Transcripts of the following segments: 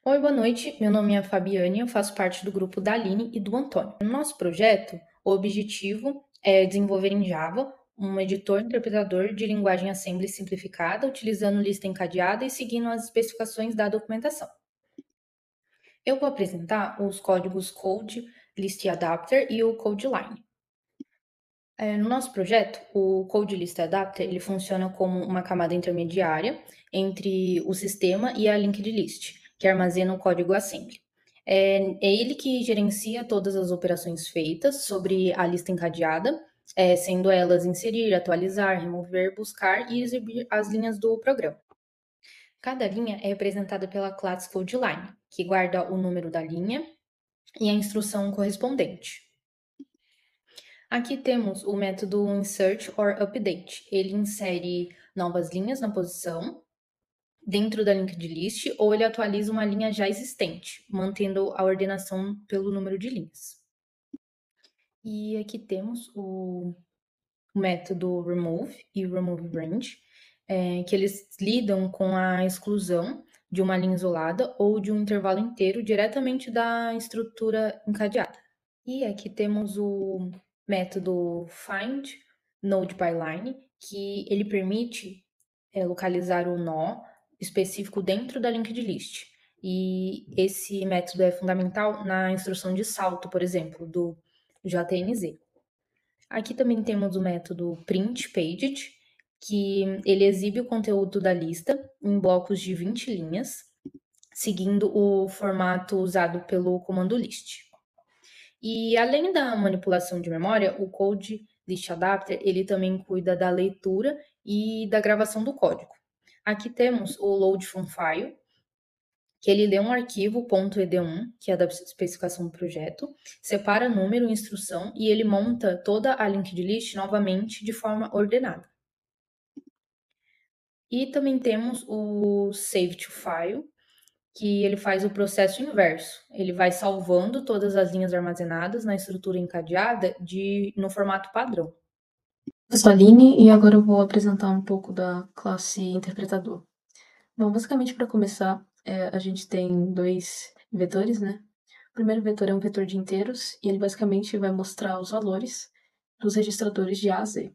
Oi, boa noite. Meu nome é Fabiane, eu faço parte do grupo da Aline e do Antônio. No nosso projeto, o objetivo é desenvolver em Java um editor interpretador de linguagem assembly simplificada, utilizando lista encadeada e seguindo as especificações da documentação. Eu vou apresentar os códigos Code, List Adapter e o Code Line. No nosso projeto, o Code List Adapter ele funciona como uma camada intermediária entre o sistema e a linked list, que armazena o código assembly. É ele que gerencia todas as operações feitas sobre a lista encadeada, sendo elas inserir, atualizar, remover, buscar e exibir as linhas do programa. Cada linha é representada pela classe CodeLine, que guarda o número da linha e a instrução correspondente. Aqui temos o método insert or update. Ele insere novas linhas na posição dentro da linked list ou ele atualiza uma linha já existente, mantendo a ordenação pelo número de linhas. E aqui temos o método remove e remove range, que eles lidam com a exclusão de uma linha isolada ou de um intervalo inteiro diretamente da estrutura encadeada. E aqui temos o método find node by line, que ele permite localizar o nó específico dentro da linked list. E esse método é fundamental na instrução de salto, por exemplo, do JNZ. Aqui também temos o método print paged, que ele exibe o conteúdo da lista em blocos de 20 linhas, seguindo o formato usado pelo comando list. E além da manipulação de memória, o Code List Adapter ele também cuida da leitura e da gravação do código. Aqui temos o Load from File, que ele lê um arquivo .ed1, que é da especificação do projeto, separa número e instrução e ele monta toda a linked list novamente de forma ordenada. E também temos o Save to File, que ele faz o processo inverso. Ele vai salvando todas as linhas armazenadas na estrutura encadeada no formato padrão. Eu sou a Aline e agora eu vou apresentar um pouco da classe interpretador. Bom, basicamente para começar, a gente tem dois vetores, né? O primeiro vetor é um vetor de inteiros e ele basicamente vai mostrar os valores dos registradores de A a Z.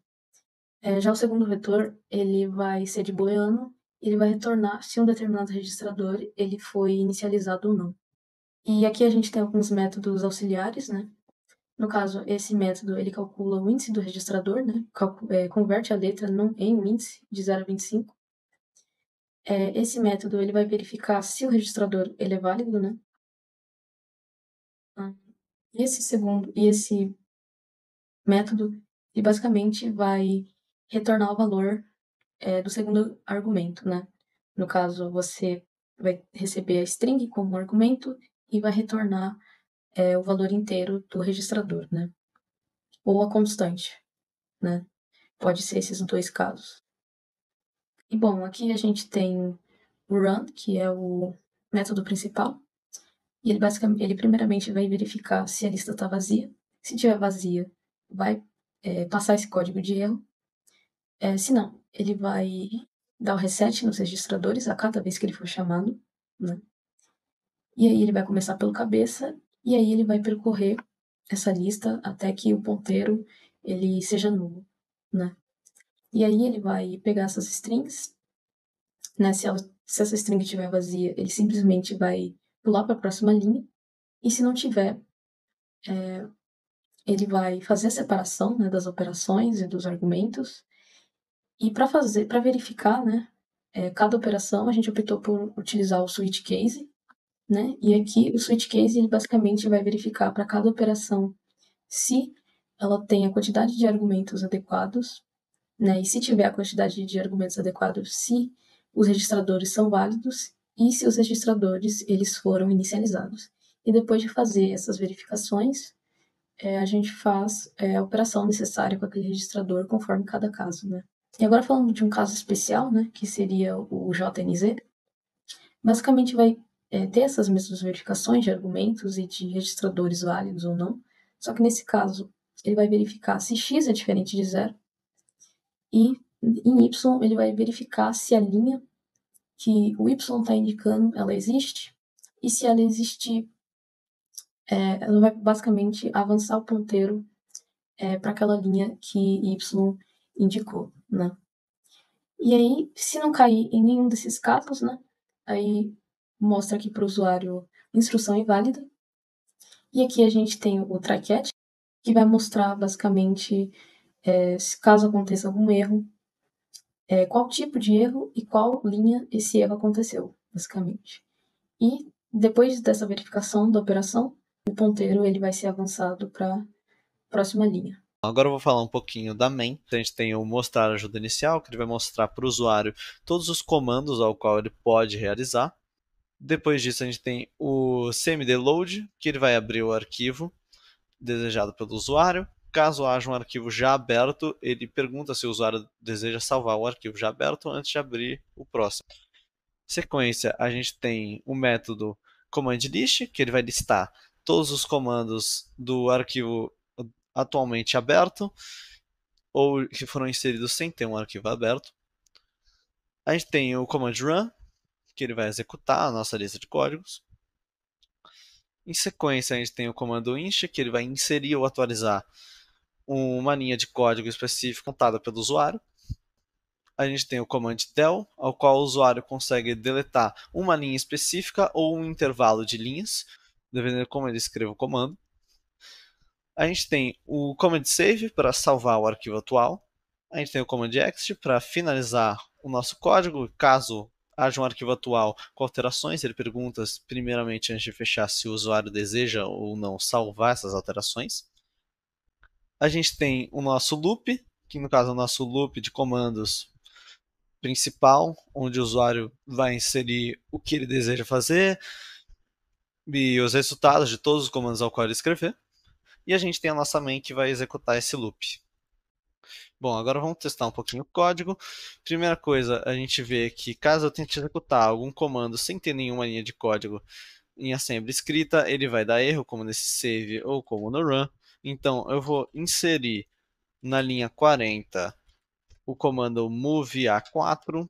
Já o segundo vetor, ele vai ser de booleano e ele vai retornar se um determinado registrador ele foi inicializado ou não. E aqui a gente tem alguns métodos auxiliares, né? No caso, esse método ele calcula o índice do registrador, né? Converte a letra em um índice de 0 a 25. Esse método ele vai verificar se o registrador ele é válido, né? Esse método ele basicamente vai retornar o valor do segundo argumento, né? No caso, você vai receber a string como argumento e vai retornar o valor inteiro do registrador, né? Ou a constante, né? Pode ser esses dois casos. E bom, aqui a gente tem o run, que é o método principal, e ele primeiramente vai verificar se a lista está vazia. Se estiver vazia, vai passar esse código de erro. Se não, ele vai dar o reset nos registradores a cada vez que ele for chamado, né? E aí ele vai começar pelo cabeça, e aí ele vai percorrer essa lista até que o ponteiro ele seja nulo, né? E aí ele vai pegar essas strings, né? Se essa string estiver vazia, ele simplesmente vai pular para a próxima linha. E se não tiver, ele vai fazer a separação, né, das operações e dos argumentos. E para verificar, né, cada operação, a gente optou por utilizar o switch case, né? E aqui o switch case ele basicamente vai verificar para cada operação se ela tem a quantidade de argumentos adequados, né? E se tiver a quantidade de argumentos adequados, se os registradores são válidos e se os registradores eles foram inicializados. E depois de fazer essas verificações, a gente faz a operação necessária com aquele registrador conforme cada caso, né? E agora falando de um caso especial, né, que seria o JNZ, basicamente vai ter essas mesmas verificações de argumentos e de registradores válidos ou não, só que nesse caso ele vai verificar se x é diferente de zero e em y ele vai verificar se a linha que o y está indicando ela existe e se ela existir, ela vai basicamente avançar o ponteiro para aquela linha que y indicou, né? E aí, se não cair em nenhum desses casos, né, aí mostra aqui para o usuário instrução inválida. E aqui a gente tem o try catch, que vai mostrar basicamente, se caso aconteça algum erro, qual tipo de erro e qual linha esse erro aconteceu, basicamente. E depois dessa verificação da operação, o ponteiro ele vai ser avançado para a próxima linha. Agora eu vou falar um pouquinho da main. A gente tem o mostrar ajuda inicial, que ele vai mostrar para o usuário todos os comandos ao qual ele pode realizar. Depois disso a gente tem o cmd load, que ele vai abrir o arquivo desejado pelo usuário. Caso haja um arquivo já aberto, ele pergunta se o usuário deseja salvar o arquivo já aberto antes de abrir o próximo. Sequência, a gente tem o método command list, que ele vai listar todos os comandos do arquivo atualmente aberto ou que foram inseridos sem ter um arquivo aberto. A gente tem o command run, que ele vai executar a nossa lista de códigos. Em sequência, a gente tem o comando inst, que ele vai inserir ou atualizar uma linha de código específica contada pelo usuário. A gente tem o command del, ao qual o usuário consegue deletar uma linha específica ou um intervalo de linhas, dependendo de como ele escreva o comando. A gente tem o command save para salvar o arquivo atual. A gente tem o command exit para finalizar o nosso código. Caso haja um arquivo atual com alterações, ele pergunta primeiramente antes de fechar se o usuário deseja ou não salvar essas alterações. A gente tem o nosso loop, que no caso é o nosso loop de comandos principal, onde o usuário vai inserir o que ele deseja fazer e os resultados de todos os comandos ao qual ele escrever. E a gente tem a nossa main que vai executar esse loop. Bom, agora vamos testar um pouquinho o código. Primeira coisa, a gente vê que caso eu tente executar algum comando sem ter nenhuma linha de código em assembly escrita, ele vai dar erro, como nesse save ou como no run. Então, eu vou inserir na linha 40 o comando move A4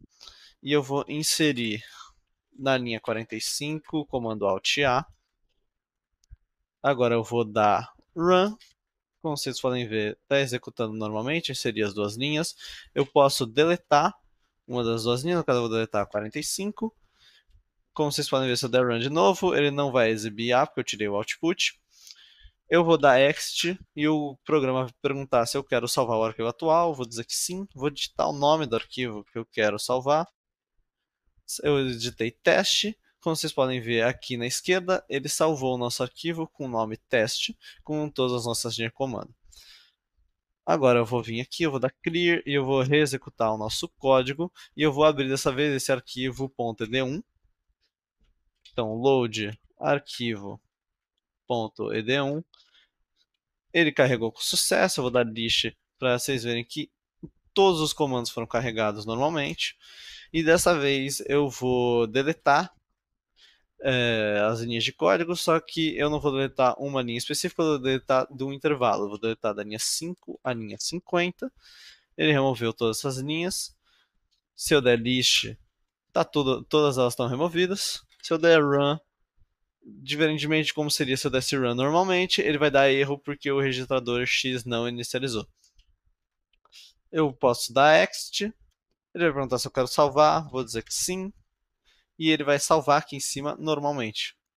e eu vou inserir na linha 45 o comando alt A. Agora eu vou dar run. Como vocês podem ver, está executando normalmente, inseri as duas linhas. Eu posso deletar uma das duas linhas, no caso eu vou deletar 45. Como vocês podem ver, se eu der run de novo, ele não vai exibir A, porque eu tirei o output. Eu vou dar exit e o programa vai perguntar se eu quero salvar o arquivo atual. Vou dizer que sim. Vou digitar o nome do arquivo que eu quero salvar. Eu digitei teste. Como vocês podem ver aqui na esquerda, ele salvou o nosso arquivo com o nome teste, com todas as nossas linhas de comando. Agora eu vou vir aqui, eu vou dar clear e eu vou reexecutar o nosso código e eu vou abrir dessa vez esse arquivo .ed1. Então, load arquivo.ed1. Ele carregou com sucesso, eu vou dar list para vocês verem que todos os comandos foram carregados normalmente. E dessa vez eu vou deletar as linhas de código, só que eu não vou deletar uma linha específica, eu vou deletar de um intervalo. Eu vou deletar da linha 5 à linha 50. Ele removeu todas essas linhas. Se eu der list, todas elas estão removidas. Se eu der run, diferentemente de como seria se eu desse run normalmente, ele vai dar erro porque o registrador X não inicializou. Eu posso dar exit. Ele vai perguntar se eu quero salvar, vou dizer que sim. E ele vai salvar aqui em cima normalmente.